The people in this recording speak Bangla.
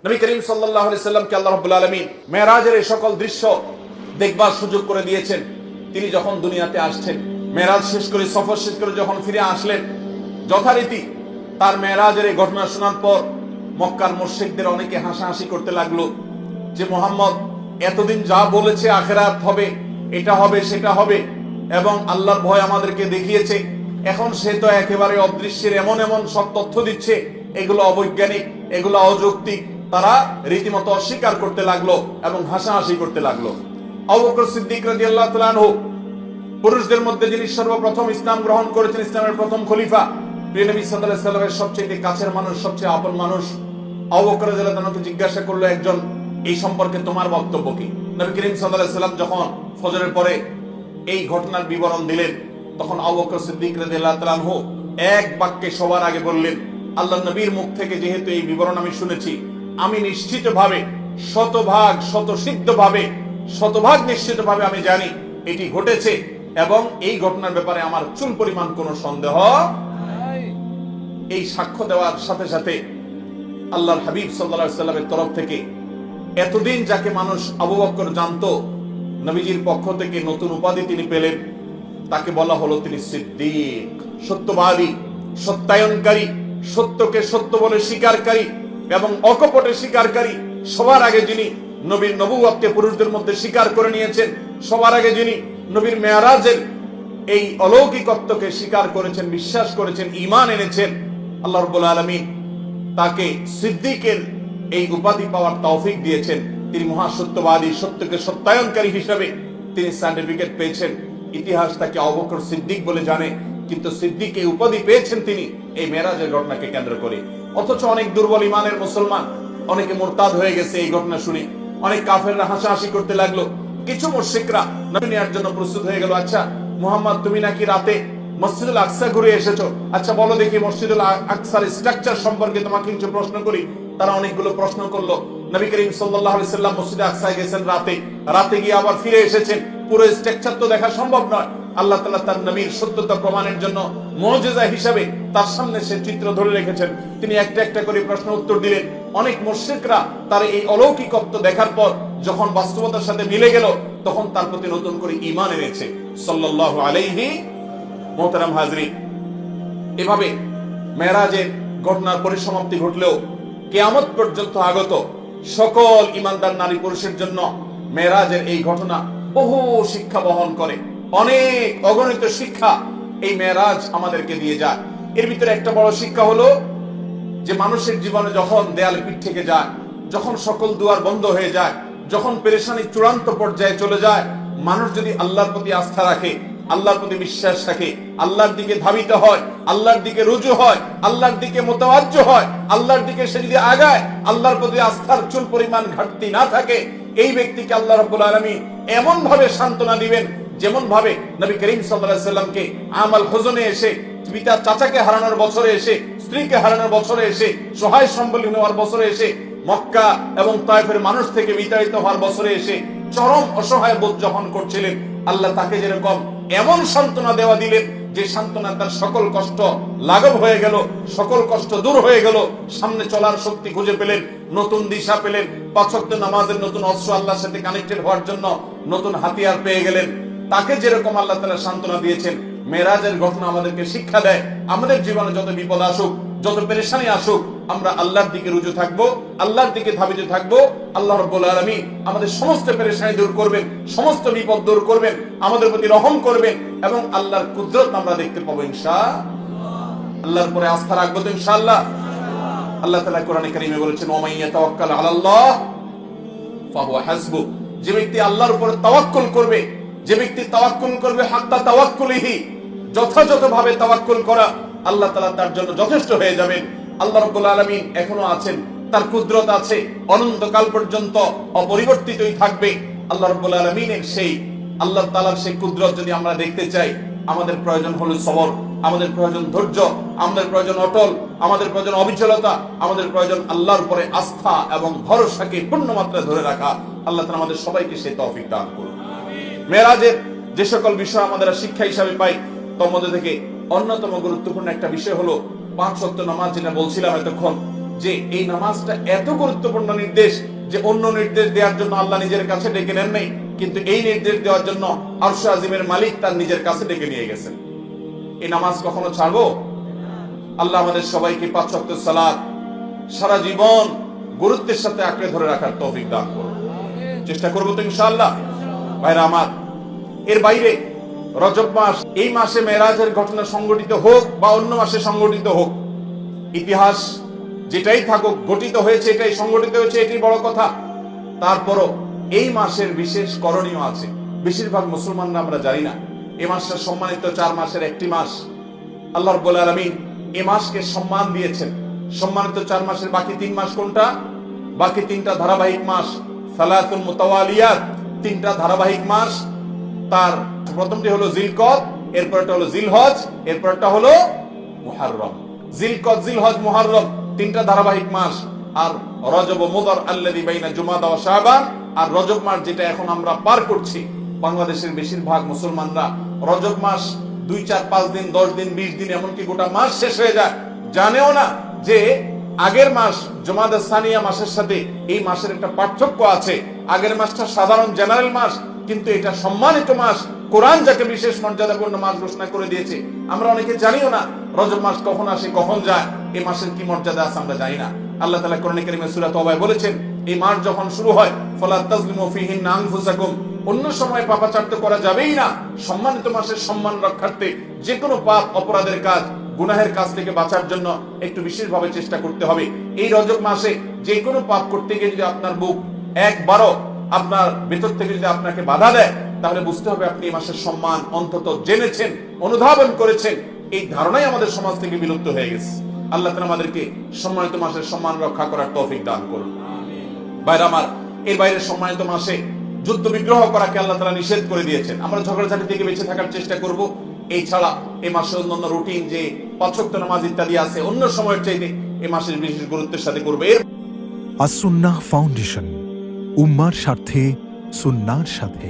নবী করিম সাল্লাল্লাহু আলাইহি সাল্লামকে আল্লাহ রাব্বুল আলামিন মেরাজের এই সকল দৃশ্য দেখবার সুযোগ করে দিয়েছেন। তিনি যখন দুনিয়াতে আসছেন, মেরাজ শেষ করে, সফর শেষ করে যখন ফিরে আসলেন, যথারীতি তার মেরাজের এই ঘটনা শোনার পর মক্কার মুশরিকদের অনেকে হাসাহাসি করতে লাগলো যে মুহাম্মদ এতদিন যা বলেছে আখিরাত হবে, এটা হবে, সেটা হবে এবং আল্লাহর ভয় আমাদেরকে দেখিয়েছে, এখন সে তো একেবারে অদৃশ্যের এমন এমন সব তথ্য দিচ্ছে, এগুলো অবৈজ্ঞানিক, এগুলো অযৌক্তিক। তারা রীতিমতো অস্বীকার করতে লাগলো এবং হাসাহাসি করতে লাগলো। আবু বকর সিদ্দিক রাদিয়াল্লাহু তাআলা আনহু, পুরুষদের মধ্যে যিনি সর্বপ্রথম ইসলাম গ্রহণ করেছেন, ইসলামের প্রথম খলিফা, প্রিয় নবী সাল্লাল্লাহু আলাইহি সাল্লামের সবচেয়ে কাছের মানুষ, সবচেয়ে আপন মানুষ, আবু বকর রাদিয়াল্লাহু তাআলাকে জিজ্ঞাসা করলো একজন, এই সম্পর্কে তোমার বক্তব্য কি? নবী করিম সাল্লাল্লাহু আলাইহি সাল্লাম যখন ফজরের পরে এই ঘটনার বিবরণ দিলেন, তখন আবু বকর সিদ্দিক রাদিয়াল্লাহু তাআলা আনহু এক বাক্যে সবার আগে বললেন, আল্লাহর নবীর মুখ থেকে যেহেতু এই বিবরণ আমি শুনেছি, আমি নিশ্চিতভাবে, শতভাগ নিশ্চিতভাবে আমি জানি এটি ঘটেছে এবং এই ঘটনার ব্যাপারে আমার চুল পরিমাণ কোনো সন্দেহ নাই। এই সাক্ষ্য দেওয়ার সাথে সাথে আল্লাহর হাবিব সাল্লাল্লাহু আলাইহি সাল্লামের তরফ থেকে এতদিন যাকে মানুষ আবু বকর জানতো, নবীজির পক্ষ থেকে নতুন উপাধি তিনি পেলেন। তাকে বলা হলো তিনি সিদ্দিক, সত্যবাদী, সত্যায়নকারী, সত্যকে সত্য বলে স্বীকারকারী এবং অকপটে স্বীকারকারী। সবার আগে যিনি নবীর নবুয়তকে পুরুষদের মধ্যে স্বীকার করে নিয়েছেন, সবার আগে যিনি নবীর মেরাজের এই অলৌকিকত্বকে স্বীকার করেছেন, বিশ্বাস করেছেন, ঈমান এনেছেন, আল্লাহ রাব্বুল আলামিন তাকে সিদ্দিকের এই উপাধি পাওয়ার তৌফিক দিয়েছেন। তিনি মহাসত্যবাদী, সত্যকে সত্যায়নকারী হিসেবে তিনি সার্টিফিকেট পেয়েছেন। ইতিহাস তাকে আবু বকর সিদ্দিক বলে জানে, কিন্তু সিদ্দিক এই উপাধি পেয়েছেন তিনি এই মেরাজের ঘটনাকে কেন্দ্র করে। অথচ অনেক দুর্বল ইমানের মুসলমান, অনেকে মুরতাদ হয়ে গেছে এই ঘটনা শুনে। অনেক কাফেররা হাসাহাসি করতে লাগলো। কিছু মুশরিকরা নবী নেয়ার জন্য প্রস্তুত হয়ে গেল। আচ্ছা মুহাম্মদ, তুমি নাকি রাতে মসজিদুল আকসা ঘুরে এসেছো, আচ্ছা বলো দেখি মসজিদুল আকসার স্ট্রাকচার সম্পর্কে তোমাকে কিছু প্রশ্ন করি। তারা অনেকগুলো প্রশ্ন করলো। নবী করিম সাল্লাল্লাহু আলাইহি সাল্লাম মসজিদে আকসায় গেছেন রাতে গিয়ে আবার ফিরে এসেছেন। পুরো স্ট্রাকচার তো দেখা সম্ভব নয়। আল্লাহ তাআলা তার নবীর সত্যতা প্রমাণের জন্য মুজিজা হিসেবে তার সামনে সে চিত্র ধরে রেখেছেন। তিনি একটা একটা করে প্রশ্ন উত্তর দিলেন। অনেক মুশরিকরা তার এই অলৌকিকত্ব দেখার পর যখন বাস্তবতার সাথে মিলে গেল, তখন তার প্রতি নতুন করে ঈমান এনেছে। সাল্লাল্লাহু আলাইহি মুহতারাম হাজরিন, এভাবে মেরাজের ঘটনার পরিসমাপ্তি ঘটলেও কিয়ামত পর্যন্ত আগত সকল ঈমানদার নারী পুরুষের জন্য মেরাজের এই ঘটনা বহু শিক্ষা বহন করে। অনেক অগণিত শিক্ষা এই মেরাজ আমাদেরকে দিয়ে যায়। এর ভিতরে একটা বড় শিক্ষা হলো যে মানুষের জীবনে যখন দেয়ালে পিঠ থেকে যায়, যখন সকল দুয়ার বন্ধ হয়ে যায়, যখন পেরেশানি চূড়ান্ত পর্যায়ে চলে যায়, মানুষ যদি আল্লাহর প্রতি আস্থা রাখে, আল্লাহর প্রতি বিশ্বাস রাখে, আল্লাহর দিকে ধাবিত হয়, আল্লাহর দিকে রুজু হয়, আল্লাহর দিকে মোতাওয়াজ্জ হয়, আল্লাহর দিকে সে যদি আগায়, আল্লাহর প্রতি আস্থার চুল পরিমাণ ঘাটতি না থাকে, এই ব্যক্তিকে আল্লাহ রাব্বুল আলামিন এমন ভাবে সান্ত্বনা দিবেন যেমন ভাবে নবী করিম সাল্লাল্লাহু আলাইহি সাল্লামকে আমাল হুজনে এসে, পিতা চাচাকে হারানোর বছরে এসে, স্ত্রীকে হারানোর বছরে এসে, সহায় সম্বলহীন হওয়ার বছরে এসে, মক্কা এবং তায়েফের মানুষ থেকে বিতাড়িত হওয়ার বছরে এসে চরম অসহায় বোধ যখন করছিলেন, আল্লাহ তাকে যেরকম এমন সান্ত্বনা দেওয়া দিলেন যে সান্ত্বনা তার সকল কষ্ট লাঘব হয়ে গেল, সকল কষ্ট দূর হয়ে গেল, সামনে চলার শক্তি খুঁজে পেলেন, নতুন দিশা পেলেন, পাঁচ ওয়াক্ত নামাজের নতুন অস্ত্র আল্লাহর সাথে কানেক্টেড হওয়ার জন্য নতুন হাতিয়ার পেয়ে গেলেন। তাকে যেরকম আল্লাহ তাআলা সান্ত্বনা দিয়েছেন, মেরাজের ঘটনা আমাদেরকে শিক্ষা দেয় আমাদের জীবনে যত বিপদ আসুক, যত পেরেশানি আসুক, আমরা আল্লাহর দিকে রুজু থাকবো, আল্লাহর দিকে ধাবিত থাকবো। আল্লাহ রাব্বুল আলামিন আমাদের সমস্ত পেরেশানি দূর করবেন, সমস্ত বিপদ দূর করবেন, আমাদের প্রতি রহম করবেন এবং আল্লাহর কুদরত আমরা দেখতে পাবো ইনশাআল্লাহ। আল্লাহর পরে আস্থা রাখবো তো ইনশাআল্লাহ। আল্লাহ তাআলা কোরআনে কারীমে বলেছেন, ওয়া মান ইয়াতাওয়াক্কাল আলাল্লাহ ফাহুয়া হাসবুহ। যে ব্যক্তি আল্লাহর উপর তাওয়াক্কুল করবে, যে ব্যক্তি তাওয়াক্কুল করবে হাক্কা তাওয়াক্কুলিহি, যথাযথভাবে তাওয়াক্কুল করা, আল্লাহ তাআলা তার জন্য যথেষ্ট হয়ে যাবেন। আল্লাহ রাব্বুল আলামিন এখনো আছেন, তার কুদরত আছে, অনন্তকাল পর্যন্ত অপরিবর্তিতই থাকবে। আল্লাহ রাব্বুল আলামিনের সেই আল্লাহ তাআলার সেই কুদরত যদি আমরা দেখতে চাই, আমাদের প্রয়োজন হলো সবর, আমাদের প্রয়োজন ধৈর্য, আমাদের প্রয়োজন অটল, আমাদের প্রয়োজন অবিচলতা, আমাদের প্রয়োজন আল্লাহর উপরে আস্থা এবং ভরসাকে পূর্ণ মাত্রায় ধরে রাখা। আল্লাহ তাআলা আমাদের সবাইকে সেই তৌফিক দান করুন। মেরাজের যে সকল বিষয় আমাদের শিক্ষা হিসাবে পাই, তার মধ্যে থেকে অন্যতম গুরুত্বপূর্ণ একটা বিষয় হলো পাঁচ ওয়াক্ত নামাজ, যেটা বলছিলাম এতক্ষণ, যে এই নামাজটা এত গুরুত্বপূর্ণ নির্দেশ যে অন্য নির্দেশ দেওয়ার জন্য আল্লাহ নিজের কাছে ডেকে নেন নাই, কিন্তু এই নির্দেশ দেওয়ার জন্য আরশ আজিমের মালিক তার নিজের কাছে ডেকে নিয়ে গেছেন। এই নামাজ কখনো ছাড়বো? আল্লাহ আমাদের সবাইকে 5 ওয়াক্ত সালাত সারা জীবন গুরুত্বের সাথে আঁকড়ে ধরে রাখার তৌফিক দান করুন। চেষ্টা করবো তো ইনশাআল্লাহ। ভাইরা আমার, এর বাইরে রজব মাস, এই মাসে মেরাজের ঘটনা সংঘটিত হোক বা অন্য মাসে সংঘটিত হোক, ইতিহাস যেটাই থাকুক, ঘটিত হয়েছে, এটাই সংঘটিত হয়েছে, এটাই বড় কথা। তারপরও এই মাসের বিশেষ করণীয় আছে। বেশিরভাগ মুসলমানরা আমরা জানি না এই মাসটা সম্মানিত 4 মাসের একটি মাস। আল্লাহ রাব্বুল আলামিন এই মাসকে সম্মান দিয়েছেন। সম্মানিত 4 মাসের বাকি 3 মাস কোনটা? বাকি 3টা ধারাবাহিক মাস, সালাতুল মুতাওয়ালিয়াত, 3টা ধারাবাহিক মাস। তার প্রথমটি হলো জিলকদ, এরপরটা হলো জিলহজ, এরপরটা হলো মুহররম। জিলকদ, জিলহজ, মুহররম 3টা ধারাবাহিক মাস। আর রজব ও মুদর আল্লাযী বাইনা জুমাদা ওয়া শাবান, আর রজব মাস যেটা এখন আমরা পার করছি, বাংলাদেশের বেশিরভাগ মুসলমানরা রজব মাস 2, 4, 5 দিন, 10 দিন, 20 দিন, এমনকি গোটা মাস শেষ হয়ে যায়, জানেও না যে আগের মাস জুমাদা সানিয়া মাসের সাথে এই মাসের একটা পার্থক্য আছে। আগের মাসটা সাধারণ জেনারেল মাস, কিন্তু এটা সম্মানিত মাস। কোরআন যাকে বিশেষ মর্যাদাপূর্ণ মাস ঘোষণা করে দিয়েছে, আমরা অনেকে জানিও না রজব মাস কখন আসে কখন যায়, এই মাসের কি মর্যাদা আছে আমরা জানি না। আল্লাহ তাআলা কোরআনে কারীমে সূরা তওবায় বলেছেন, এই মাস যখন শুরু হয়, ফালা তাজলিমু ফীহিন্না আনফুসাকুম, অন্য সময় পাপাচার তো করা যাবেই না। সম্মানিত মাসের সম্মান রক্ষার্থে যে কোনো পাপ, অপরাধের কাজ, গুনাহের কাজ থেকে বাঁচার জন্য একটু বিশেষভাবে চেষ্টা করতে হবে। এই রজব মাসে যে কোনো পাপ করতে গিয়ে যদি আপনার বুক একবারও আপনার ভেতর থেকে যদি আপনাকে বাধা দেয়, তাহলে বুঝতে হবে আপনি এই মাসের সম্মান অন্তত জেনেছেন, অনুধাবন করেছেন। এই ধারণাই আমাদের সমাজ থেকে বিলুপ্ত হয়ে গেছে। আল্লাহ তাআলা আমাদেরকে সম্মানিত মাসের সম্মান রক্ষা করার তৌফিক দান করুন। ভাইরা আমার, এর বাইরে সম্মানিত মাসে যুদ্ধ বিগ্রহ করাকে আল্লাহ তাআলা নিষেধ করে দিয়েছেন। আমরা ঝগড়াঝাটি থেকে বেঁচে থাকার চেষ্টা করব। এই ছাড়া এই মাসে অন্যান্য রুটিন যে 5 ওয়াক্ত নামাজ ইত্যাদি আছে, অন্য সময়ের চাইতে এই মাসের বিশেষ গুরুত্বের সাথে করবে। আস-সুন্নাহ ফাউন্ডেশন, উম্মার স্বার্থে সুন্নাহর সাথে।